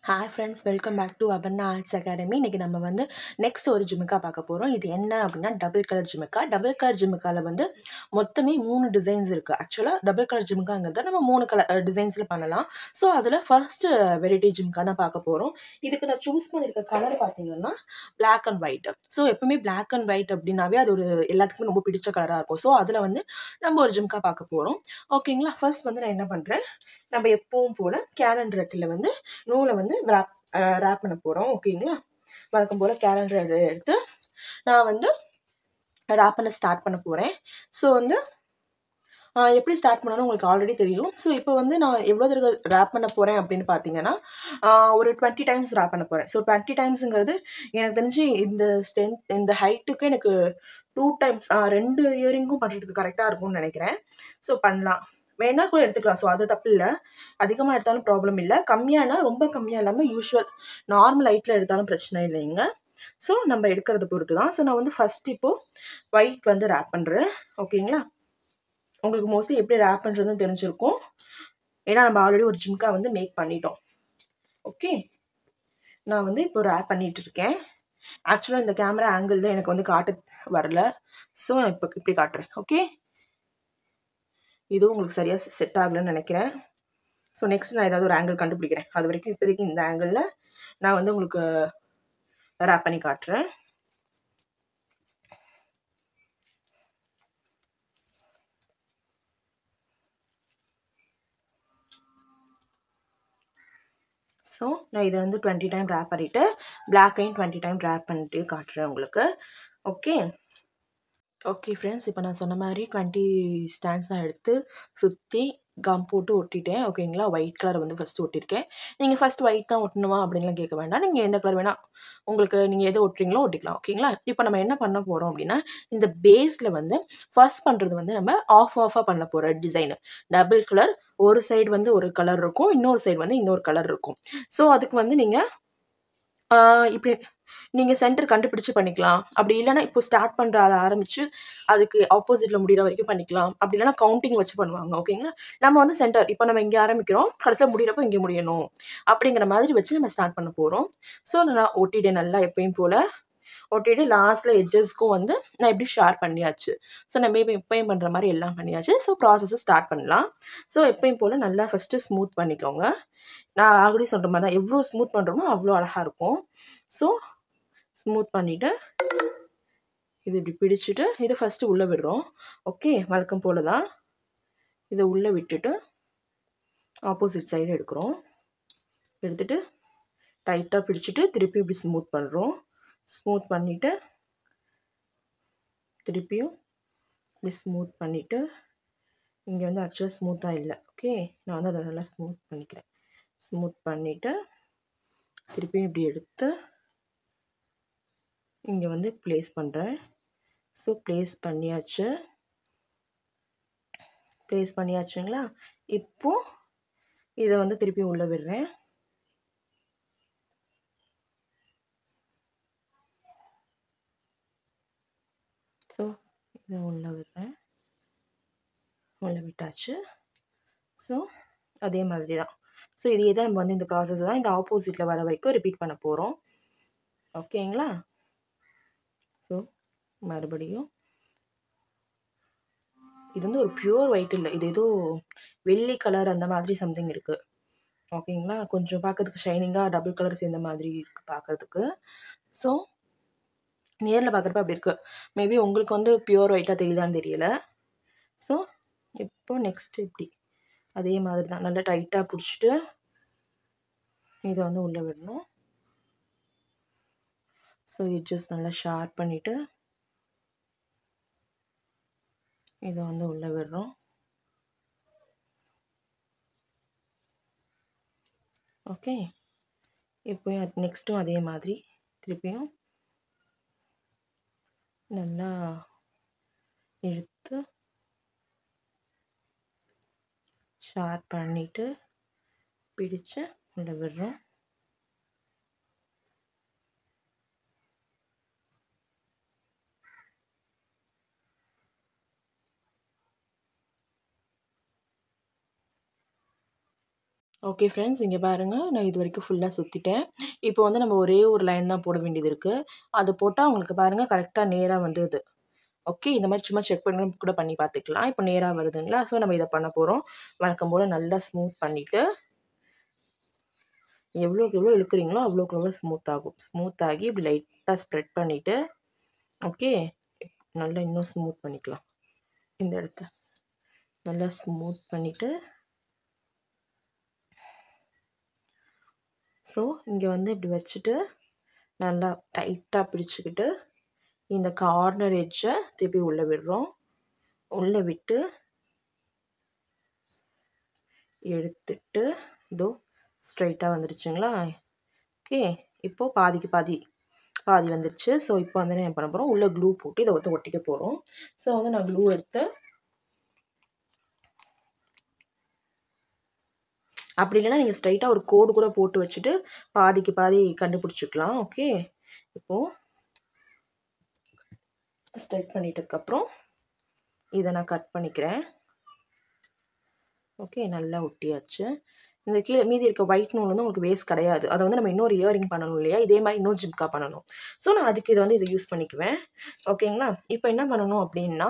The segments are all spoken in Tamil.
Hi friends, welcome back to Aparna arts academy. இன்றைக்கி நம்ம வந்து நெக்ஸ்ட் ஒரு ஜிமிக்கா பார்க்க போகிறோம். இது என்ன அப்படின்னா டபுள் கலர் ஜிமிக்கா. டபுள் கலர் ஜிமிக்காவில் வந்து மொத்தமே 3 டிசைன்ஸ் இருக்குது. ஆக்சுவலாக டபுள் கலர் ஜிமிக்காங்கிறத நம்ம 3 கலர் டிசைன்ஸில் பண்ணலாம். ஸோ அதில் ஃபர்ஸ்ட் வெரைட்டி ஜிமிக்கா தான் பார்க்க போகிறோம். இதுக்கு நான் சூஸ் பண்ணியிருக்க கலர் பார்த்தீங்கன்னா பிளாக் அண்ட் ஒயிட். ஸோ எப்பவுமே பிளாக் அண்ட் ஒயிட் அப்படின்னாவே அது ஒரு எல்லாத்துக்குமே ரொம்ப பிடிச்ச கலராக இருக்கும். ஸோ அதில் வந்து நம்ம ஒரு ஜிமிக்கா பார்க்க போகிறோம். ஓகேங்களா? ஃபர்ஸ்ட் வந்து நான் என்ன பண்ணுறேன், நம்ம எப்பவும் போல் கேலண்டர் ரெட்டில் வந்து நூலை வந்து ரேப் பண்ண போகிறோம். ஓகேங்களா? வழக்கம் போல் கேலண்டர் எடுத்து நான் வந்து ரேப் பண்ண ஸ்டார்ட் பண்ண போகிறேன். ஸோ வந்து எப்படி ஸ்டார்ட் பண்ணணும்னு உங்களுக்கு ஆல்ரெடி தெரியும். ஸோ இப்போ வந்து நான் எவ்வளோ தடவை ரேப் பண்ண போகிறேன் அப்படின்னு பார்த்தீங்கன்னா ஒரு 20 டைம்ஸ் ரேப் பண்ண போகிறேன். ஸோ 20 டைம்ஸுங்கிறது எனக்கு தெரிஞ்சு இந்த ஹைட்டுக்கு எனக்கு 2 டைம்ஸ் 2 இயரிங்கும் பண்ணுறதுக்கு கரெக்டாக இருக்கும்னு நினைக்கிறேன். ஸோ பண்ணலாம், வேணா கூட எடுத்துக்கலாம். ஸோ அது தப்பு இல்லை, அதிகமாக எடுத்தாலும் ப்ராப்ளம் இல்லை, கம்மியானா ரொம்ப கம்மியாக இல்லாமல் யூஸ்வல் நார்மல் ஹைட்டில் எடுத்தாலும் பிரச்சனை இல்லைங்க. ஸோ நம்ம எடுக்கிறத பொறுத்து தான். ஸோ நான் வந்து ஃபஸ்ட் இப்போது ஒயிட் வந்து ரேப் பண்ணுறேன். ஓகேங்களா? உங்களுக்கு மோஸ்ட்லி எப்படி ரேப் பண்ணுறதுன்னு தெரிஞ்சிருக்கும், ஏன்னா நம்ம ஆல்ரெடி ஒரு ஜிம்கா வந்து மேக் பண்ணிட்டோம். ஓகே, நான் வந்து இப்போ ரேப் பண்ணிட்டு இருக்கேன். ஆக்சுவலாக இந்த கேமரா ஆங்கிளில் எனக்கு வந்து காட்ட வரல. ஸோ இப்போ இப்படி காட்டுறேன். ஓகே, இதுவும் உங்களுக்கு சரியாக செட் ஆகலைன்னு நினைக்கிறேன். ஸோ நெக்ஸ்ட் நான் ஏதாவது ஒரு ஆங்கிள் கண்டுபிடிக்கிறேன். அது வரைக்கும் இப்போதைக்கு இந்த ஆங்கிளில் நான் வந்து உங்களுக்கு ரேப் பண்ணி காட்டுறேன். ஸோ நான் இதை வந்து 20 டைம் ரேப் பண்ணிவிட்டு பிளாக்கையும் 20 டைம் ரேப் பண்ணிட்டு காட்டுறேன் உங்களுக்கு. ஓகே ஓகே ஃப்ரெண்ட்ஸ், இப்போ நான் சொன்ன மாதிரி 20 ஸ்டாண்ட்ஸ் தான் எடுத்து சுற்றி கம் போட்டு ஒட்டிட்டேன். ஓகேங்களா? ஒயிட் கலர் வந்து ஃபஸ்ட்டு ஒட்டியிருக்கேன். நீங்கள் ஃபஸ்ட் ஒயிட் தான் ஒட்டணுமா அப்படின்லாம் கேட்க வேண்டாம். நீங்கள் எந்த கலர் வேணால் உங்களுக்கு நீங்கள் எது ஒட்டுறீங்களோ ஒட்டிக்கலாம். ஓகேங்களா? இப்போ நம்ம என்ன பண்ண போகிறோம் அப்படின்னா, இந்த பேஸில் வந்து ஃபர்ஸ்ட் பண்ணுறது வந்து நம்ம ஆஃபாக பண்ண போகிற டிசைனு. டபுள் கலர், ஒரு சைடு வந்து ஒரு கலர் இருக்கும், இன்னொரு சைடு வந்து இன்னொரு கலர் இருக்கும். ஸோ அதுக்கு வந்து நீங்கள் இப்படி நீங்கள் சென்டர் கண்டுபிடிச்சு பண்ணிக்கலாம். அப்படி இல்லைனா இப்போ ஸ்டார்ட் பண்ணுற அதை ஆரம்பித்து அதுக்கு ஆப்போசிட்டில் முடிகிற வரைக்கும் பண்ணிக்கலாம். அப்படி இல்லைனா கவுண்டிங் வச்சு பண்ணுவாங்க. ஓகேங்களா? நம்ம வந்து சென்டர் இப்போ நம்ம இங்கே ஆரம்பிக்கிறோம், கடைசியாக முடிகிறப்போ இங்கே முடியணும் அப்படிங்கிற மாதிரி வச்சு நம்ம ஸ்டார்ட் பண்ண போகிறோம். ஸோ நான் ஒட்டிட்டேன் நல்லா எப்பயும் போல் ஒட்டிட்டு லாஸ்ட்டில் எட்ஜஸ்க்கும் வந்து நான் எப்படி ஷேர் பண்ணியாச்சு. ஸோ நம்ம எப்பயும் பண்ணுற மாதிரி எல்லாம் பண்ணியாச்சு. ஸோ ப்ராசஸை ஸ்டார்ட் பண்ணலாம். ஸோ எப்பயும் போல் நல்லா ஃபஸ்ட்டு ஸ்மூத் பண்ணிக்கோங்க. நான் ஆல்ரெடி சொல்கிற மாதிரி தான், எவ்வளோ ஸ்மூத் பண்ணுறோமோ அவ்வளோ அழகாக இருக்கும். ஸோ ஸ்மூத் பண்ணிவிட்டு இது இப்படி பிடிச்சிட்டு இதை ஃபஸ்ட்டு உள்ளே விடுறோம். ஓகே, வழக்கம் போல் தான் இதை உள்ளே விட்டுட்டு ஆப்போசிட் சைடு எடுக்கிறோம். எடுத்துகிட்டு டைட்டாக பிடிச்சிட்டு திருப்பி இப்படி ஸ்மூத் பண்ணுறோம். ஸ்மூத் பண்ணிவிட்டு திருப்பியும் இப்படி ஸ்மூத் பண்ணிவிட்டு இங்கே வந்து ஆக்சுவலாக ஸ்மூத்தாக இல்லை. ஓகே, நான் வந்து அதை நல்லா ஸ்மூத் பண்ணிக்கிறேன். ஸ்மூத் பண்ணிவிட்டு திருப்பியும் இப்படி எடுத்து இங்கே வந்து ப்ளேஸ் பண்ணுறேன். ஸோ ப்ளேஸ் பண்ணியாச்சுங்களா? இப்போது இதை வந்து திருப்பி உள்ளே விடுறேன். ஸோ இதை உள்ளே விடுறேன். உள்ளே விட்டாச்சு. ஸோ அதே மாதிரி தான். ஸோ இதே தான் நம்ம வந்து இந்த ப்ராசஸ் தான் இந்த ஆப்போசிட்டில் வர வரைக்கும் ரிப்பீட் பண்ண போகிறோம். ஓகேங்களா? ஸோ மறுபடியும் இது வந்து ஒரு பியூர் ஒயிட் இல்லை, இது ஏதோ வெள்ளி கலர் அந்த மாதிரி சம்திங் இருக்குது. ஓகேங்களா? கொஞ்சம் பார்க்கறதுக்கு ஷைனிங்காக டபுள் கலர் சேர்ந்த மாதிரி இருக்குது பார்க்கறதுக்கு. ஸோ நேரில் பார்க்குறப்ப அப்படி இருக்குது. மேபி உங்களுக்கு வந்து பியூர் ஒயிட்டாக தெரியுதான்னு தெரியல. ஸோ இப்போ நெக்ஸ்ட்டு இப்படி அதே மாதிரி தான் நல்லா டைட்டாக பிடிச்சிட்டு இதை வந்து உள்ளே விடணும். ஸோ எட்ஜஸ் நல்லா ஷார்ப் பண்ணிவிட்டு இதை வந்து உள்ளே விடுறோம். ஓகே, இப்போ நெக்ஸ்ட்டும் அதே மாதிரி திருப்பியும் நல்லா இழுத்து ஷார்ப் பண்ணிவிட்டு பிடிச்சு உள்ளே விடுறோம். ஓகே ஃப்ரெண்ட்ஸ், இங்கே பாருங்கள், நான் இது வரைக்கும் ஃபுல்லாக சுற்றிட்டேன். இப்போ வந்து நம்ம ஒரே ஒரு லைன் தான் போட வேண்டியது இருக்குது. அது போட்டால் உங்களுக்கு பாருங்கள் கரெக்டாக நேராக வந்துடுது. ஓகே, இந்த மாதிரி சும்மா செக் பண்ணி கூட பண்ணி பார்த்துக்கலாம். இப்போ நேராக வருதுங்களா? ஸோ நம்ம இதை பண்ண போகிறோம். வழக்கம் போல் நல்லா ஸ்மூத் பண்ணிவிட்டு, எவ்வளோக்கு எவ்வளோ இழுக்கிறீங்களோ அவ்வளோக்கு எவ்வளோ ஸ்மூத் ஆகும். ஸ்மூத் ஆகி இப்படி லைட்டாக ஸ்ப்ரெட் பண்ணிவிட்டு, ஓகே, நல்லா இன்னும் ஸ்மூத் பண்ணிக்கலாம். இந்த இடத்த நல்லா ஸ்மூத் பண்ணிவிட்டு, ஸோ இங்கே வந்து இப்படி வச்சுட்டு நல்லா டைட்டாக பிடிச்சிக்கிட்டு இந்த கார்னர் எட்ஜை திருப்பி உள்ளே விடுறோம். உள்ளே விட்டு எடுத்துட்டு இதோ ஸ்ட்ரைட்டாக வந்துடுச்சுங்களா? ஓகே, இப்போது பாதிக்கு பாதி வந்துருச்சு. ஸோ இப்போ வந்து என்ன பண்ண போகிறோம், உள்ளே க்ளூ போட்டு இதை வந்து ஒட்டிக்க போகிறோம். ஸோ வந்து நான் க்ளூ எடுத்து, அப்படி இல்லைன்னா நீங்கள் ஸ்ட்ரைட்டாக ஒரு கோடு கூட போட்டு வச்சுட்டு பாதிக்கு பாதி கண்டுபிடிச்சிக்கலாம். ஓகே, இப்போது ஸ்ட்ரைட் பண்ணிட்டதுக்கப்புறம் இதை நான் கட் பண்ணிக்கிறேன். ஓகே, நல்லா ஒட்டியாச்சு. இந்த கீழே மீதி இருக்க ஒயிட் நூல் வந்து உங்களுக்கு வேஸ்ட் கிடையாது. அதை வந்து நம்ம இன்னொரு இயரிங் பண்ணணும் இல்லையா? இதே மாதிரி இன்னொரு ஜிம்கா பண்ணணும். ஸோ நான் அதுக்கு இதை யூஸ் பண்ணிக்குவேன். ஓகேங்களா? இப்போ என்ன பண்ணணும் அப்படின்னா,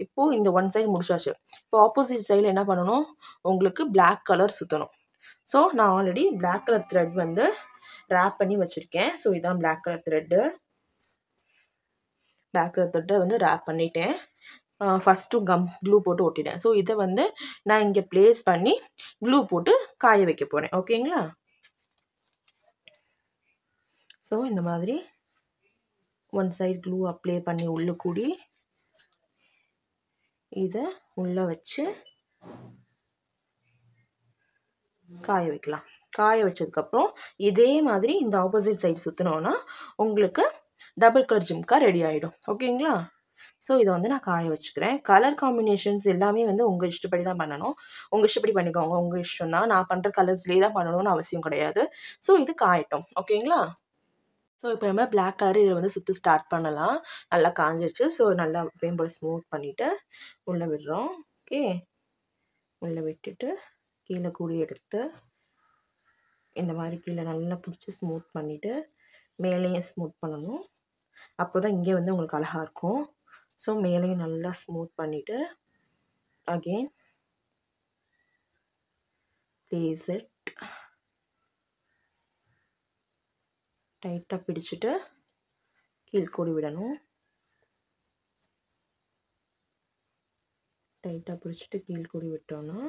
இப்போது இந்த ஒன் சைடு முடிச்சாச்சு. இப்போ ஆப்போசிட் சைடில் என்ன பண்ணணும், உங்களுக்கு பிளாக் கலர் சுற்றணும். ஸோ நான் ஆல்ரெடி பிளாக் கலர் த்ரெட் வந்து ரேப் பண்ணி வச்சுருக்கேன். ஸோ இதுதான் black colour thread. Black colour த்ரெட்டை வந்து ரேப் பண்ணிட்டேன். ஃபஸ்ட்டு க்ளூ போட்டு ஒட்டிட்டேன். ஸோ இதை வந்து நான் இங்கே ப்ளேஸ் பண்ணி க்ளூ போட்டு காய வைக்க போகிறேன். ஓகேங்களா? ஸோ இந்த மாதிரி ஒன் சைடு க்ளூ அப்ளை பண்ணி உள்ளே கூடி இதை உள்ளே வச்சு காய வைக்கலாம். காய வச்சதுக்கப்புறம் இதே மாதிரி இந்த ஆப்போசிட் சைடு சுற்றினோன்னா உங்களுக்கு டபுள் கலர் ஜிம்கா ரெடி ஆகிடும். ஓகேங்களா? ஸோ இதை வந்து நான் காய வச்சுக்கிறேன். கலர் காம்பினேஷன்ஸ் எல்லாமே வந்து உங்கள் இஷ்டப்படி தான் பண்ணணும். உங்கள் இஷ்டப்படி பண்ணிக்கோங்க. உங்கள் இஷ்டம் தான். நான் பண்ணுற கலர்ஸ்லேயே தான் பண்ணணும்னு அவசியம் கிடையாது. ஸோ இது காயட்டும். ஓகேங்களா? ஸோ இப்போ நம்ம பிளாக் கலர் இதில் வந்து சுற்றி ஸ்டார்ட் பண்ணலாம். நல்லா காஞ்சிச்சு. ஸோ நல்லா எப்பயும் போல் ஸ்மூத் பண்ணிவிட்டு உள்ளே விடுறோம். ஓகே, உள்ளே விட்டுட்டு கீழே கூடி எடுத்து இந்த மாதிரி கீழே நல்லா பிடிச்சி ஸ்மூத் பண்ணிவிட்டு மேலேயும் ஸ்மூத் பண்ணணும். அப்போ தான் இங்கே வந்து உங்களுக்கு அழகாக இருக்கும். ஸோ மேலேயும் நல்லா ஸ்மூத் பண்ணிவிட்டு அகெயின் ப்ளேஸ் இட். டைட்டாக பிடிச்சிட்டு கீழ்கூடி விடணும். டைட்டாக பிடிச்சிட்டு கீழ்கூடி விட்டோன்னா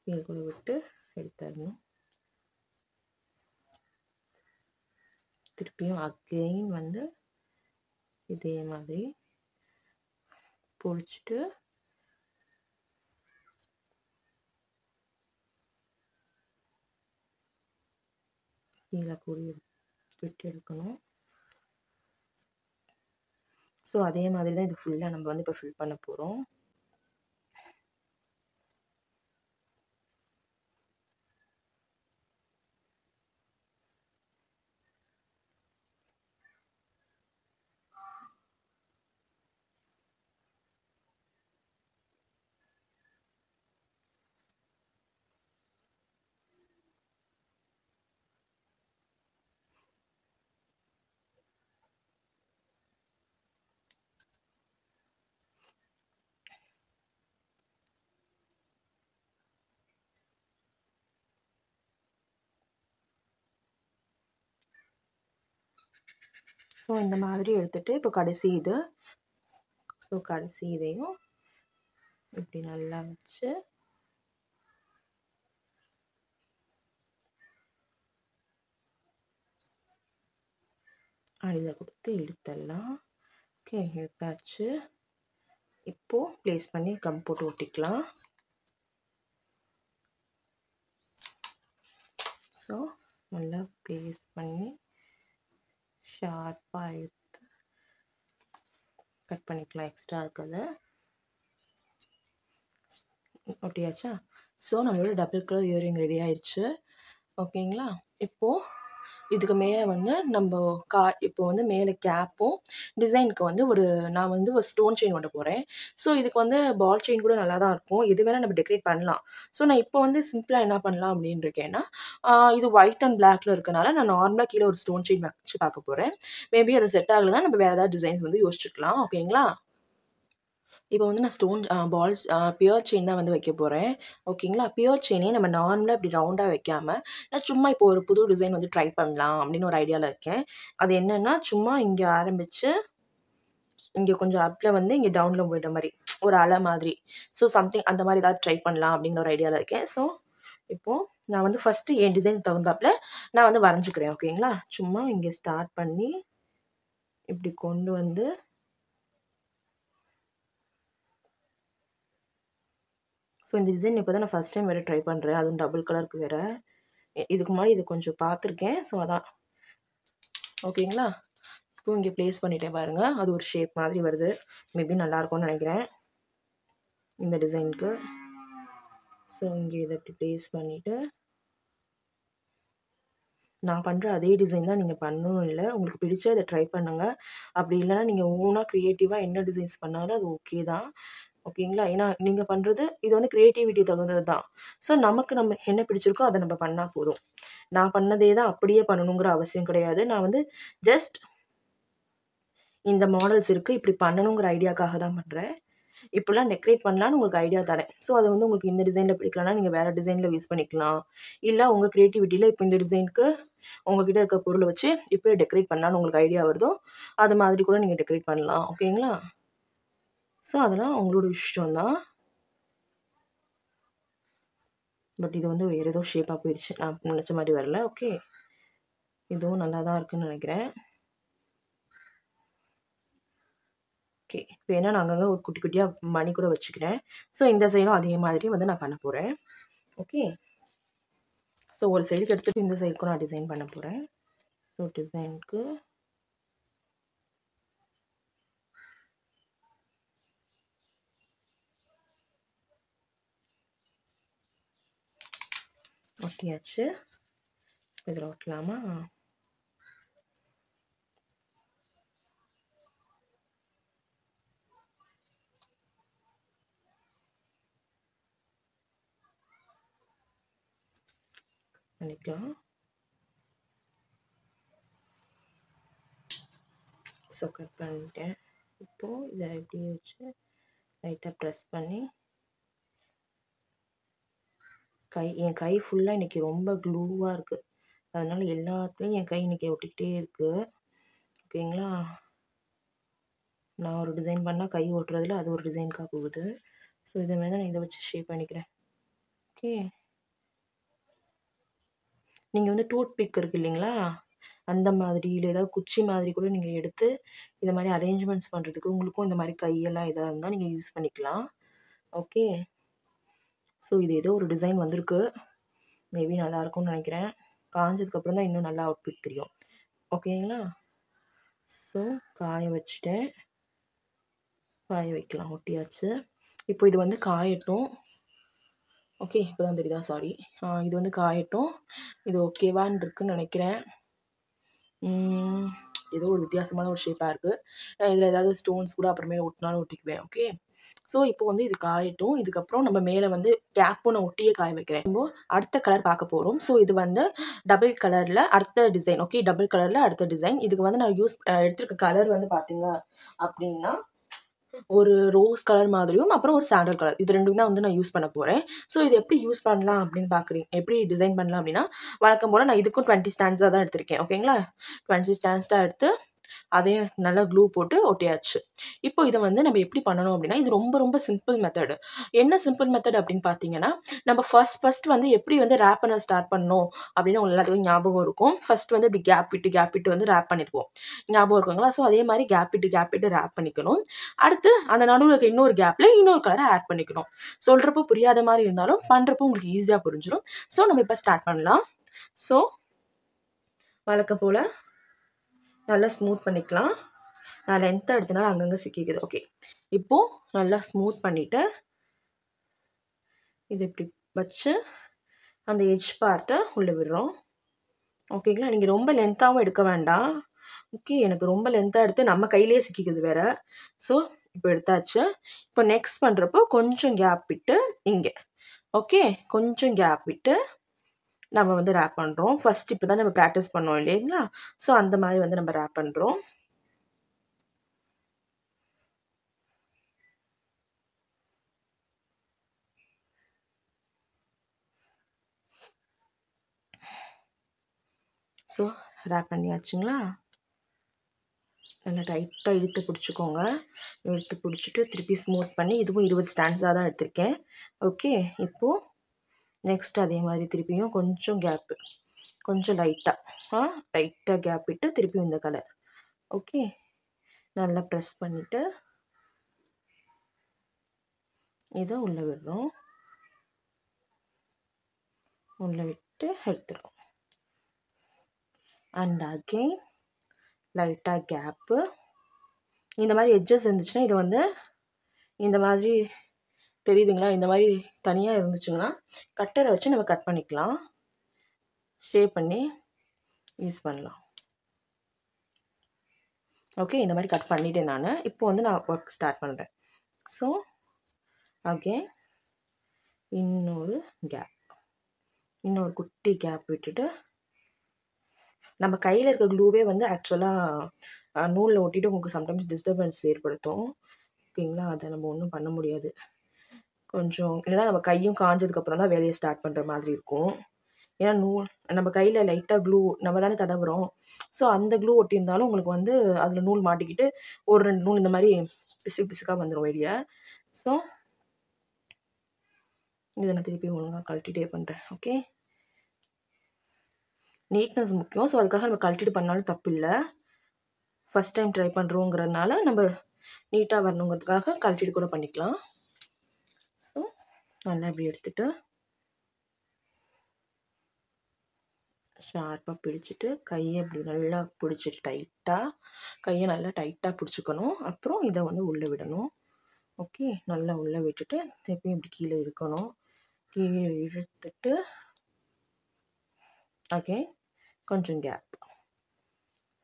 கீழ்கூடி விட்டு எடுத்துடணும். திருப்பியும் அகெயின் வந்து இதே மாதிரி பிடிச்சிட்டு கீழே கூடி விட்டு எடுக்கணும். ஸோ அதே மாதிரி தான் இது ஃபுல்லாக நம்ம வந்து இப்போ ஃபில் பண்ண போகிறோம். ஸோ இந்த மாதிரி எடுத்துகிட்டு இப்போ கடைசி இது, ஸோ கடைசி இதையும் இப்படி நல்லா வச்சு அடியில் கொடுத்து இழுத்தரலாம். ஓகே, இழுத்தாச்சு. இப்போது ப்ளேஸ் பண்ணி கம் போட்டு ஒட்டிக்கலாம். ஸோ நல்லா ப்ளேஸ் பண்ணி ஷார்ப்பாக இழுத்து கட் பண்ணிக்கலாம். எக்ஸ்ட்ரா இருக்கிறத ஒட்டியாச்சா? ஸோ நம்மளோட டபுள் கலர் இயரிங் ரெடி ஆயிடுச்சு. ஓகேங்களா? இப்போது இதுக்கு மேலே வந்து நம்ம இப்போ வந்து மேலே கேப்பும் டிசைனுக்கு வந்து நான் வந்து ஒரு ஸ்டோன் செயின் ஒட்ட போகிறேன். ஸோ இதுக்கு வந்து பால் செயின் கூட நல்லா தான் இருக்கும். இது வேணால் நம்ம டெக்கரேட் பண்ணலாம். ஸோ நான் இப்போ வந்து சிம்பிளாக என்ன பண்ணலாம் அப்படின்னு இருக்கேன்னா, இது ஒயிட் அண்ட் பிளாக்ல இருக்கனால நான் நார்மலாக கீழே ஒரு ஸ்டோன் செயின் வச்சு பார்க்க போகிறேன். மேபி அது செட் ஆகலைன்னா நம்ம வேறு ஏதாவது டிசைன்ஸ் வந்து யோசிச்சுக்கலாம். ஓகேங்களா? இப்போ வந்து நான் ஸ்டோன் பால்ஸ் பியூர் செயின் தான் வந்து வைக்க போகிறேன். ஓகேங்களா? பியூர் செயினே நம்ம நார்மலாக இப்படி ரவுண்டாக வைக்காம, நான் சும்மா இப்போ ஒரு புது டிசைன் வந்து ட்ரை பண்ணலாம் அப்படின்னு ஒரு ஐடியாவில் இருக்கேன். அது என்னன்னா, சும்மா இங்கே ஆரம்பித்து இங்கே கொஞ்சம் அப்பில் வந்து இங்கே டவுனில் விடுற மாதிரி ஒரு அலை மாதிரி. ஸோ சம்திங் அந்த மாதிரி ஏதாவது ட்ரை பண்ணலாம் அப்படிங்கிற ஒரு ஐடியாவில் இருக்கேன். ஸோ இப்போது நான் வந்து ஃபஸ்ட்டு என் டிசைன் தகுந்தாப்புல நான் வந்து வரைஞ்சிக்கிறேன். ஓகேங்களா? சும்மா இங்கே ஸ்டார்ட் பண்ணி இப்படி கொண்டு வந்து ஸோ இந்த டிசைன் இப்போ தான் நான் ஃபஸ்ட் டைம் வேறு ட்ரை பண்ணுறேன். அதுவும் டபுள் கலருக்கு வேறு. இதுக்கு முன்னாடி இது கொஞ்சம் பார்த்துருக்கேன். ஸோ அதான். ஓகேங்களா? இப்போ இங்கே ப்ளேஸ் பண்ணிட்டேன் பாருங்கள். அது ஒரு ஷேப் மாதிரி வருது. மேபி நல்லாயிருக்கும்னு நினைக்கிறேன் இந்த டிசைனுக்கு. ஸோ இங்கே இதை இப்படி ப்ளேஸ் பண்ணிவிட்டு நான் பண்ணுற அதே டிசைன் தான் நீங்கள் பண்ணணும் இல்லை. உங்களுக்கு பிடிச்சா இதை ட்ரை பண்ணுங்கள். அப்படி இல்லைன்னா நீங்கள் ஓனாக க்ரியேட்டிவாக என்ன டிசைன்ஸ் பண்ணாலும் அது ஓகே தான். ஓகேங்களா? ஏன்னா நீங்கள் பண்ணுறது இது வந்து க்ரியேட்டிவிட்டி தகுந்தது தான். ஸோ நம்ம என்ன பிடிச்சிருக்கோ அதை நம்ம பண்ணால் போதும். நான் பண்ணதே தான் அப்படியே பண்ணணுங்கிற அவசியம் கிடையாது. நான் வந்து ஜஸ்ட் இந்த மாடல்ஸ் இருக்குது இப்படி பண்ணணுங்கிற ஐடியாக்காக தான் பண்ணுறேன். இப்படிலாம் டெக்கரேட் பண்ணலான்னு உங்களுக்கு ஐடியா தரேன். ஸோ அது வந்து உங்களுக்கு இந்த டிசைனில் பிடிக்கலன்னா நீங்கள் வேறு டிசைனில் யூஸ் பண்ணிக்கலாம். இல்லை உங்கள் க்ரியேட்டிவிட்டியில் இப்போ இந்த டிசைனுக்கு உங்ககிட்ட இருக்க பொருளை வச்சு இப்படி டெக்கரேட் பண்ணலான்னு உங்களுக்கு ஐடியா வருதோ அது மாதிரி கூட நீங்கள் டெக்கரேட் பண்ணலாம். ஓகேங்களா? ஸோ அதெல்லாம் உங்களோட இஷ்டம் தான். பட் இது வந்து வேறு ஏதோ ஷேப்பாக போயிடுச்சு. நான் நினச்ச மாதிரி வரல. ஓகே, இதுவும் நல்லா தான் இருக்குன்னு நினைக்கிறேன். ஓகே, இப்போ என்ன நான் அங்கங்கே ஒரு குட்டி குட்டியாக மணி கூட வச்சுக்கிறேன். ஸோ இந்த சைடும் அதே மாதிரி வந்து நான் பண்ண போகிறேன். ஓகே, ஸோ ஒரு சைடுக்கு எடுத்துகிட்டு இந்த சைடுக்கும் நான் டிசைன் பண்ண போகிறேன். ஸோ டிசைனுக்கு ஒட்டியாச்சு. இதில் ஒட்டலாமா? பண்ணிக்கலாம். ஸோ கட் பண்ணிட்டேன். இப்போது இதை இப்படியே வச்சு லைட்டாக ப்ரெஸ் பண்ணி என் கை ஃபுல்லாக இன்றைக்கி ரொம்ப க்ளூவாக இருக்குது. அதனால் எல்லாத்துலேயும் என் கை இன்றைக்கி ஒட்டிக்கிட்டே இருக்குது. ஓகேங்களா? நான் ஒரு டிசைன் பண்ணால் கை ஓட்டுறதுல அது ஒரு டிசைனுக்காக போகுது. ஸோ இதை மேலே நான் இதை வச்சு ஷேப் பண்ணிக்கிறேன். ஓகே, நீங்கள் வந்து டூத் பிக் இருக்குது இல்லைங்களா, அந்த மாதிரி இல்லை ஏதாவது குச்சி மாதிரி கூட நீங்கள் எடுத்து இந்த மாதிரி அரேஞ்ச்மெண்ட்ஸ் பண்ணுறதுக்கு உங்களுக்கும் இந்த மாதிரி கையெல்லாம் எதாக இருந்தால் நீங்கள் யூஸ் பண்ணிக்கலாம். ஓகே, ஸோ இது ஏதோ ஒரு டிசைன் வந்திருக்கு. மேபி நல்லாயிருக்கும்னு நினைக்கிறேன். காஞ்சதுக்கப்புறம் தான் இன்னும் நல்லா அவுட்பிட் தெரியும். ஓகேங்களா? ஸோ காய வச்சுட்டேன். காய வைக்கலாம். ஒட்டியாச்சு. இப்போ இது வந்து காயட்டும். ஓகே, இப்போ தான் தெரியுதா? சாரி. இது வந்து காயட்டும். இது ஓகேவான்னு இருக்குன்னு நினைக்கிறேன். ஏதோ ஒரு வித்தியாசமான ஒரு ஷேப்பாக இருக்குது. இதில் ஏதாவது ஸ்டோன்ஸ் கூட அப்புறமே ஒட்டினாலும் ஒட்டிக்குவேன். ஓகே, ஸோ இப்போ வந்து இது காயட்டும். இதுக்கப்புறம் நம்ம மேலே வந்து கேப்பும் நான் ஒட்டியே காய வைக்கிறேன். நம்ம அடுத்த கலர் பார்க்க போகிறோம். ஸோ இது வந்து டபுள் கலரில் அடுத்த டிசைன். ஓகே, டபுள் கலரில் அடுத்த டிசைன். இதுக்கு வந்து நான் எடுத்திருக்க கலர் வந்து பார்த்தீங்க அப்படின்னா ஒரு ரோஸ் கலர் மாதிரியும் அப்புறம் ஒரு சாண்டல் கலர், இது ரெண்டும் தான் வந்து நான் யூஸ் பண்ண போகிறேன். ஸோ இது எப்படி யூஸ் பண்ணலாம் அப்படின்னு பார்க்குறீங்க, எப்படி டிசைன் பண்ணலாம் அப்படின்னா வழக்கம் போல் நான் இதுக்கும் 20 ஸ்டாண்ட்ஸாக தான் எடுத்திருக்கேன். ஓகேங்களா? 20 ஸ்டாண்ட்ஸ் தான் எடுத்து அதையும் நல்லா க்ளூ போட்டு ஒட்டியாச்சு. இப்போ இதை வந்து நம்ம எப்படி பண்ணணும் அப்படின்னா இது ரொம்ப ரொம்ப சிம்பிள் மெத்தடு. என்ன சிம்பிள் மெத்தட் அப்படின்னு பார்த்தீங்கன்னா, நம்ம ஃபர்ஸ்ட் வந்து எப்படி வந்து ரேப் பண்ண ஸ்டார்ட் பண்ணணும் அப்படின்னு உங்களுக்கு எல்லாத்துக்கும் ஞாபகம் இருக்கும். ஃபர்ஸ்ட் வந்து இப்படி கேப் விட்டு வந்து ரேப் பண்ணிருப்போம். ஞாபகம் இருக்குங்களா? ஸோ அதே மாதிரி கேப் விட்டு ரேப் பண்ணிக்கணும். அடுத்து அந்த நடுவில் இருக்க இன்னொரு கேப்பில் இன்னொரு கலரை ஆட் பண்ணிக்கணும். சொல்கிறப்போ புரியாத மாதிரி இருந்தாலும் பண்ணுறப்போ உங்களுக்கு ஈஸியாக புரிஞ்சிடும். ஸோ நம்ம இப்போ ஸ்டார்ட் பண்ணலாம். ஸோ வழக்கம் போல் நல்லா ஸ்மூத் பண்ணிக்கலாம். நான் லென்த்தாக எடுத்தனால அங்கங்கே சிக்கிக்குது. ஓகே, இப்போது நல்லா ஸ்மூத் பண்ணிவிட்டு இது இப்படி வச்சு அந்த எட்ஜ் பார்ட்டை உள்ளே விடுறோம். ஓகேங்களா? நீங்க ரொம்ப லென்த்தாவும் எடுக்க வேண்டாம். ஓகே. எனக்கு ரொம்ப லென்த்தா எடுத்து நம்ம கையிலேயே சிக்கிக்குது வேற. ஸோ, இப்போ எடுத்தாச்சு. இப்போ நெக்ஸ்ட் பண்றப்போ கொஞ்சம் கேப் விட்டு இங்க. ஓகே. கொஞ்சம் கேப் விட்டு நம்ம வந்து ராப் பண்றோம். ஃபர்ஸ்ட் இப்போ தான் நம்ம பிராக்டிஸ் பண்ணோம் இல்லைங்களா? ஸோ, அந்த மாரி வந்து நம்ம ராப் பண்றோம். ஸோ, ராப் பண்ணியாச்சுங்களா? நல்லா டைட்டா இழுத்து பிடிச்சுக்கோங்க. இழுத்து பிடிச்சிட்டு திருப்பி ஸ்மூத் பண்ணி இதுவும் 20 ஸ்டாண்ட்ஸா தான் எடுத்திருக்கேன். ஓகே. இப்போ நெக்ஸ்ட் அதே மாரி திருப்பியும் கொஞ்சம் கேப்பு. கொஞ்சம் லைட்டா லைட்டா கேப் விட்டு திருப்பியும் இந்த கலர். ஓகே. நல்லா ப்ரெஸ் பண்ணிட்டு இத உள்ள விடுறோம். உள்ள விட்டு எடுத்துறோம். அண்ட் அகைன் லைட்டா கேப்பு. இந்த மாதிரி எட்ஜஸ் இருந்துச்சுன்னா இது வந்து இந்த மாதிரி தெரியுதுங்களா? இந்த மாதிரி தனியா இருந்துச்சுன்னா கட்டரை வச்சு நம்ம கட் பண்ணிக்கலாம். ஷேப் பண்ணி யூஸ் பண்ணலாம். ஓகே. இந்த மாதிரி கட் பண்ணிட்டேன் நானு. இப்போ வந்து நான் ஒர்க் ஸ்டார்ட் பண்றேன். ஸோ அகைன் இன்னொரு கேப். இன்னொரு குட்டி கேப் விட்டுட்டு நம்ம கையில் இருக்க க்ளூவே வந்து ஆக்சுவலாக நூலில் ஒட்டிட்டு உங்களுக்கு சம்டைம்ஸ் டிஸ்டர்பன்ஸ் ஏற்படுத்தும். ஓகேங்களா? அதை நம்ம ஒன்றும் பண்ண முடியாது. கொஞ்சம் இல்லைனா நம்ம கையும் காஞ்சதுக்கப்புறம் தான் வேலையை ஸ்டார்ட் பண்ணுற மாதிரி இருக்கும். ஏன்னா நூல் நம்ம கையில் லைட்டாக க்ளூ நம்ம தானே தடவுறோம். ஸோ அந்த க்ளூ ஒட்டியிருந்தாலும் உங்களுக்கு வந்து அதில் நூல் மாட்டிக்கிட்டு ஒரு 2 நூல் இந்த மாதிரி பிசுக்கு பிசுக்காக வந்துடும் வெளியே. ஸோ இதை நான் திருப்பி ஒழுங்காக கழட்டிட்டே பண்ணுறேன். ஓகே. நீட்னஸ் முக்கியம். ஸோ அதுக்காக நம்ம கழட்டிட்டு பண்ணாலும் தப்பு இல்லை. ஃபஸ்ட் டைம் ட்ரை பண்ணுறோங்கிறதுனால நம்ம நீட்டாக வரணுங்கிறதுக்காக கழட்டிட்டு கூட பண்ணிக்கலாம். ஸோ நல்லா இப்படி எடுத்துகிட்டு ஷார்ப்பாக பிடிச்சிட்டு கையை இப்படி நல்லா பிடிச்சிட்டு கையை நல்லா டைட்டாக பிடிச்சிக்கணும். அப்புறம் இதை வந்து உள்ளே விடணும். ஓகே. நல்லா உள்ளே விட்டுட்டு திருப்பியும் இப்படி கீழே இழுக்கணும். கீழே இழுத்துட்டு ஓகே கொஞ்சம் கேப்.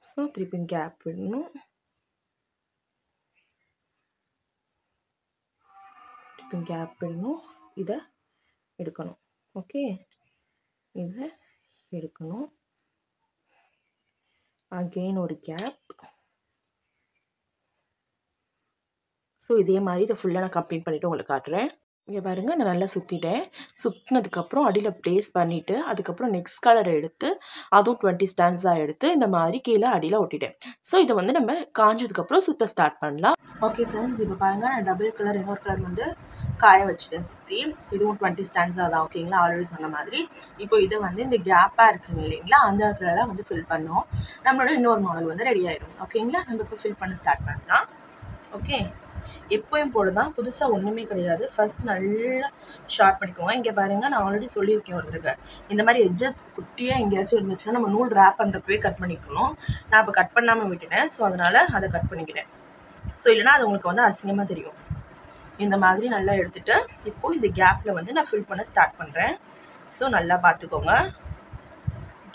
ஸோ திருப்பியும் கேப் விடணும். திருப்பியும் கேப் விடணும். இதை எடுக்கணும். ஓகே. இதை எடுக்கணும். அகெயின் ஒரு கேப். ஸோ இதே மாதிரி இதை ஃபுல்லாக நான் கம்ப்ளீட் பண்ணிவிட்டு உங்களுக்கு காட்டுறேன். இங்கே பாருங்கள், நான் நல்லா சுற்றிட்டேன். சுற்றினதுக்கப்புறம் அடியில் ப்ளேஸ் பண்ணிவிட்டு அதுக்கப்புறம் நெக்ஸ்ட் கலரை எடுத்து அதுவும் 20 ஸ்டாண்ட்ஸாக எடுத்து இந்த மாதிரி கீழே அடியில் ஒட்டிட்டேன். ஸோ இதை வந்து நம்ம காஞ்சதுக்கப்புறம் சுற்ற ஸ்டார்ட் பண்ணலாம். ஓகே ஃப்ரெண்ட்ஸ், இப்போ பாருங்கள், நான் டபுள் கலர் இன்னொரு கலர் வந்து காய வச்சுட்டேன் சுற்றி. இதுவும் 20 ஸ்டாண்ட்ஸாக தான். ஓகேங்களா? ஆல்ரெடி சொன்ன மாதிரி இப்போ இதை வந்து இந்த கேப்பாக இருக்குங்க இல்லைங்களா, அந்த இடத்துலலாம் வந்து ஃபில் பண்ணோம். நம்மளோட இன்னொரு மாடல் வந்து ரெடி ஆகிடும். ஓகேங்களா? நம்ம இப்போ ஃபில் பண்ண ஸ்டார்ட் பண்ணலாம். ஓகே. எப்போயும் போல தான், புதுசாக ஒன்றுமே கிடையாது. ஃபர்ஸ்ட் நல்லா ஷார்ட் பண்ணிக்கோங்க. இங்கே பாருங்கள், நான் ஆல்ரெடி சொல்லியிருக்கேன் ஒருத்தருக்கு, இந்த மாதிரி எட்ஜஸ் குட்டியாக எங்கேயாச்சும் இருந்துச்சுன்னா நம்ம நூல் ரேப் பண்ணுறப்பவே கட் பண்ணிக்கணும். நான் இப்போ கட் பண்ணாமல் விட்டுட்டேன். ஸோ அதனால் அதை கட் பண்ணிக்கிட்டேன். ஸோ இல்லைனா அது உங்களுக்கு வந்து அசிங்கமாக தெரியும். இந்த மாதிரி நல்லா எடுத்துகிட்டு இப்போது இந்த கேப்பில் வந்து நான் ஃபில் பண்ண ஸ்டார்ட் பண்ணுறேன். ஸோ நல்லா பார்த்துக்கோங்க.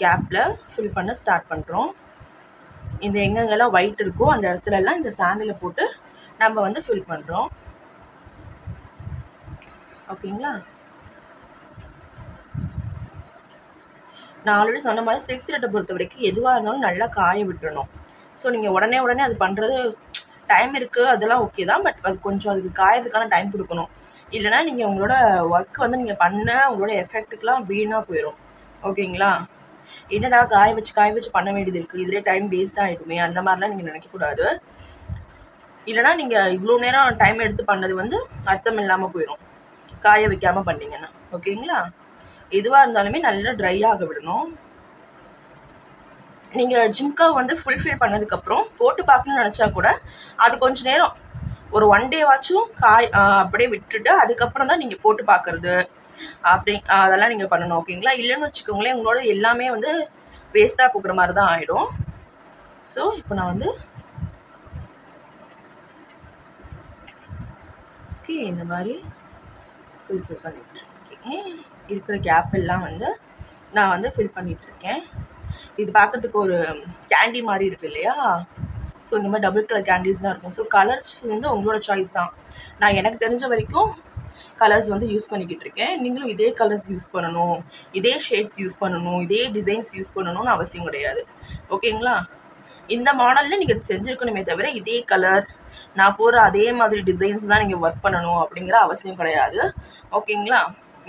கேப்பில் ஃபில் பண்ண ஸ்டார்ட் பண்ணுறோம். இந்த எங்கெங்கெல்லாம் ஒயிட் இருக்கோ அந்த இடத்துலலாம் இந்த சாண்டில் போட்டு நம்ம வந்து ஃபில் பண்ணுறோம். ஓகேங்களா? நான் ஆல்ரெடி சொன்ன மாதிரி சில்க் த்ரெட்டை பொறுத்த வரைக்கும் எதுவாக இருந்தாலும் நல்லா காய விட்டுறணும். ஸோ நீங்கள் உடனே அது பண்ணுறது டைம் இருக்குது, அதெல்லாம் ஓகே தான். பட் அது கொஞ்சம் அதுக்கு காயறதுக்கான டைம் கொடுக்கணும். இல்லைனா நீங்கள் உங்களோட ஒர்க் வந்து நீங்கள் பண்ண உங்களோட எஃபெக்ட்டுக்கெலாம் வீணாக போயிடும். ஓகேங்களா? என்னடா காய வச்சு பண்ண வேண்டியது இருக்குது, இதிலே டைம் வேஸ்ட் ஆகிடுமே, அந்த மாதிரிலாம் நீங்கள் நினைக்கக்கூடாது. இல்லைனா நீங்கள் இவ்வளோ நேரம் டைம் எடுத்து பண்ணது வந்து அர்த்தம் இல்லாமல் போயிடும் காய வைக்காமல் பண்ணிங்கன்னா. ஓகேங்களா? எதுவாக இருந்தாலுமே நல்லா ட்ரை ஆக விடணும். நீங்கள் ஜிம்கா வந்து ஃபுல்ஃபில் பண்ணதுக்கப்புறம் போட்டு பார்க்கணும்னு நினச்சா கூட அது கொஞ்சம் நேரம் ஒரு 1 டேவாச்சும் அப்படியே விட்டுட்டு அதுக்கப்புறம் தான் நீங்கள் போட்டு பார்க்குறது அப்படி அதெல்லாம் நீங்கள் பண்ணணும். ஓகேங்களா? இல்லைன்னு வச்சுக்கோங்களேன், உங்களோட எல்லாமே வந்து வேஸ்ட்டாக போக்குற மாதிரி தான் ஆகிடும். ஸோ இப்போ நான் வந்து ஓகே இந்த மாதிரி ஃபுல்ஃபில் பண்ணிட்டு இருக்கேன். இருக்கிற கேப் எல்லாம் வந்து நான் வந்து ஃபில் பண்ணிகிட்ருக்கேன். இது பார்க்கறதுக்கு ஒரு கேண்டி மாதிரி இருக்கு இல்லையா? ஸோ இந்த மாதிரி டபுள் கலர் கேண்டீஸ் தான் இருக்கும். ஸோ கலர்ஸ் வந்து உங்களோட சாய்ஸ் தான். நான் எனக்கு தெரிஞ்ச வரைக்கும் கலர்ஸ் வந்து யூஸ் பண்ணிக்கிட்டு இருக்கேன். நீங்களும் இதே கலர்ஸ் யூஸ் பண்ணணும், இதே ஷேட்ஸ் யூஸ் பண்ணணும், இதே டிசைன்ஸ் யூஸ் பண்ணணும்னு அவசியம் கிடையாது. ஓகேங்களா? இந்த மாடலில் நீங்கள் செஞ்சுருக்கணுமே தவிர இதே கலர் நான் போகிற அதே மாதிரி டிசைன்ஸ் தான் நீங்கள் ஒர்க் பண்ணணும் அப்படிங்கிற அவசியம் கிடையாது. ஓகேங்களா?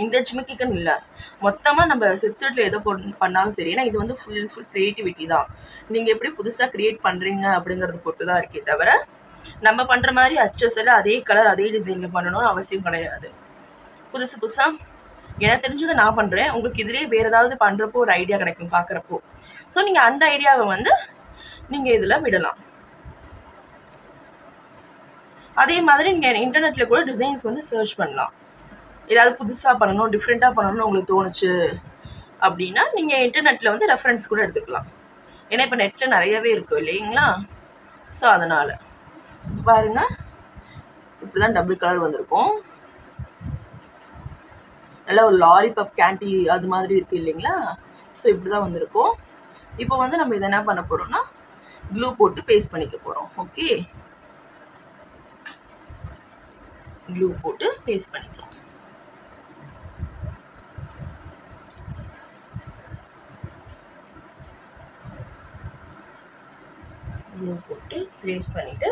இந்த ஜிமிக்கிக்குன்னு இல்லை, மொத்தமாக நம்ம சித்தட்டில் எதை பண்ணாலும் சரி. ஏன்னா இது வந்து ஃபுல் க்ரியேட்டிவிட்டி தான். நீங்கள் எப்படி புதுசாக க்ரியேட் பண்ணுறீங்க அப்படிங்கிறத பொறுத்து தான் இருக்கே தவிர நம்ம பண்ணுற மாதிரி அச்சஸில் அதே கலர் அதே டிசைனில் பண்ணணும்னு அவசியம் கிடையாது. புதுசாக எனக்கு தெரிஞ்சதை நான் பண்ணுறேன். உங்களுக்கு இதிலே வேறு ஏதாவது பண்ணுறப்போ ஒரு ஐடியா கிடைக்கும் பார்க்குறப்போ. ஸோ நீங்கள் அந்த ஐடியாவை வந்து நீங்கள் இதில் விடலாம். அதே மாதிரி நீங்கள் இன்டர்நெட்டில் கூட டிசைன்ஸ் வந்து சர்ச் பண்ணலாம். ஏதாவது புதுசாக பண்ணணும், டிஃப்ரெண்ட்டாக பண்ணணும்னு உங்களுக்கு தோணுச்சு அப்படின்னா நீங்கள் இன்டர்நெட்டில் வந்து ரெஃபரன்ஸ் கூட எடுத்துக்கலாம். ஏன்னா இப்போ நெட்டில் நிறையவே இருக்கும் இல்லைங்களா? ஸோ அதனால் பாருங்க, இப்படி தான் டபுள் கலர் வந்திருக்கும். நல்லா ஒரு லாலிபாப் கேண்டி அது மாதிரி இருக்குது இல்லைங்களா? ஸோ இப்படி தான் வந்திருக்கும். இப்போ வந்து நம்ம இதை என்ன பண்ண போகிறோம்னா க்ளூ போட்டு பேஸ்ட் பண்ணிக்க போகிறோம். ஓகே, க்ளூ போட்டு பேஸ்ட் பண்ணிக்கலாம். க்ளூ போட்டு பேஸ்ட் பண்ணிவிட்டு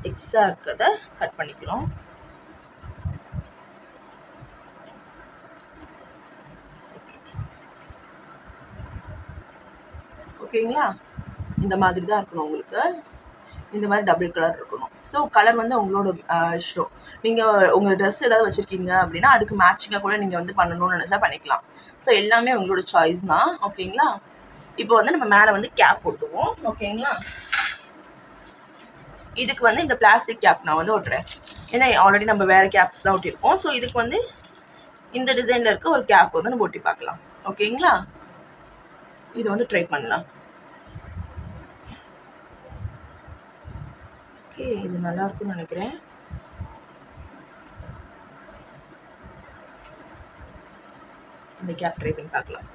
எக்ஸ்ட்ரா இருக்கிறத கட் பண்ணிக்கிறோம். ஓகேங்களா? இந்த மாதிரி தான் இருக்கணும் உங்களுக்கு. இந்த மாதிரி டபுள் கலர் இருக்கணும். ஸோ கலர் வந்து உங்களோட இஷ்டம். நீங்கள் உங்கள் ட்ரெஸ் ஏதாவது வச்சுருக்கீங்க அப்படின்னா அதுக்கு மேட்சிங்காக கூட நீங்கள் வந்து பண்ணணும்னு நினச்சா பண்ணிக்கலாம். ஸோ எல்லாமே உங்களோட சாய்ஸ் தான். ஓகேங்களா? இப்போ வந்து நம்ம மேலே வந்து கேப் போட்டுவோம். ஓகேங்களா? இதுக்கு வந்து இந்த பிளாஸ்டிக் கேப் நான் வந்து ஒட்டுறேன். ஏன்னா ஆல்ரெடி நம்ம வேறு கேப்ஸ் தான் ஒட்டியிருக்கோம். ஸோ இதுக்கு வந்து இந்த டிசைனில் இருக்க ஒரு கேப் வந்து நம்ம ஒட்டி பார்க்கலாம். ஓகேங்களா? இது வந்து ட்ரை பண்ணலாம். ஓகே, இது நல்லா இருக்கும்னு நினைக்கிறேன். இந்த கேப் ட்ரை பண்ணி பார்க்கலாம்.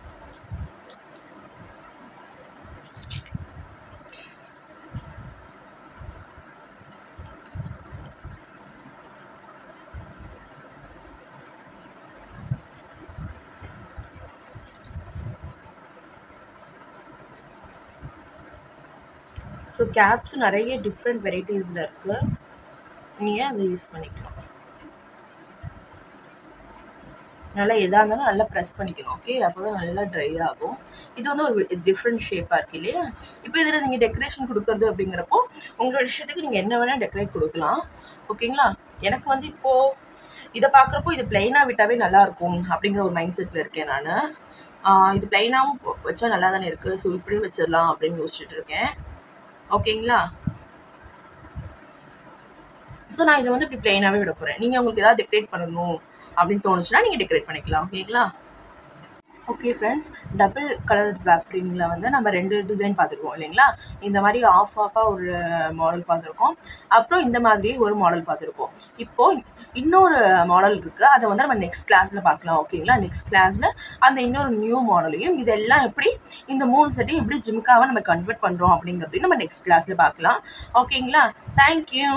ஸோ கேப்ஸ் நிறைய டிஃப்ரெண்ட் வெரைட்டிஸில் இருக்குது. நீங்கள் அதை யூஸ் பண்ணிக்கலாம். நல்லா எதாக இருந்தாலும் நல்லா ப்ரெஸ் பண்ணிக்கணும். ஓகே, அப்போ தான் நல்லா ட்ரை ஆகும். இது வந்து ஒரு டிஃப்ரெண்ட் ஷேப்பாக இருக்குது இல்லையா? இப்போ இதில் நீங்கள் டெக்கரேஷன் கொடுக்குறது அப்படிங்கிறப்போ உங்களோட விஷயத்துக்கு நீங்கள் என்ன வேணால் டெக்கரேட் கொடுக்கலாம். ஓகேங்களா? எனக்கு வந்து இப்போது இதை பார்க்குறப்போ இது பிளைனாக விட்டாவே நல்லாயிருக்கும் அப்படிங்கிற ஒரு மைண்ட் செட்டில் இருக்கேன் நான். இது பிளைனாகவும் வச்சா நல்லா தானே இருக்குது. ஸோ இப்படி வச்சிடலாம் அப்படின்னு யோசிச்சுட்டு இருக்கேன். ஓகேங்களா? ஸோ நான் இதை வந்து இப்படி பிளைனாகவே விட போகிறேன். நீங்கள் உங்களுக்கு ஏதாவது டெக்கரேட் பண்ணணும் அப்படின்னு தோணுச்சுன்னா நீங்கள் டெக்கரேட் பண்ணிக்கலாம். ஓகேங்களா? ஓகே ஃப்ரெண்ட்ஸ், டபுள் கலர் பேப்பரிங்கில் வந்து நம்ம 2 டிசைன் பார்த்துருக்கோம் இல்லைங்களா? இந்த மாதிரி ஆஃபாக ஒரு மாடல் பார்த்துருக்கோம். அப்புறம் இந்த மாதிரி ஒரு மாடல் பார்த்துருக்கோம். இப்போது இன்னொரு மாடல் இருக்குது. அதை வந்து நம்ம நெக்ஸ்ட் கிளாஸில் பார்க்கலாம். ஓகேங்களா? நெக்ஸ்ட் கிளாஸில் அந்த இன்னொரு நியூ மாடலையும் இதெல்லாம் எப்படி இந்த 3 செட்டையும் எப்படி ஜிம்காவை நம்ம கன்வெர்ட் பண்ணுறோம் அப்படிங்கிறதையும் நம்ம நெக்ஸ்ட் கிளாஸில் பார்க்கலாம். ஓகேங்களா? தேங்க்யூ.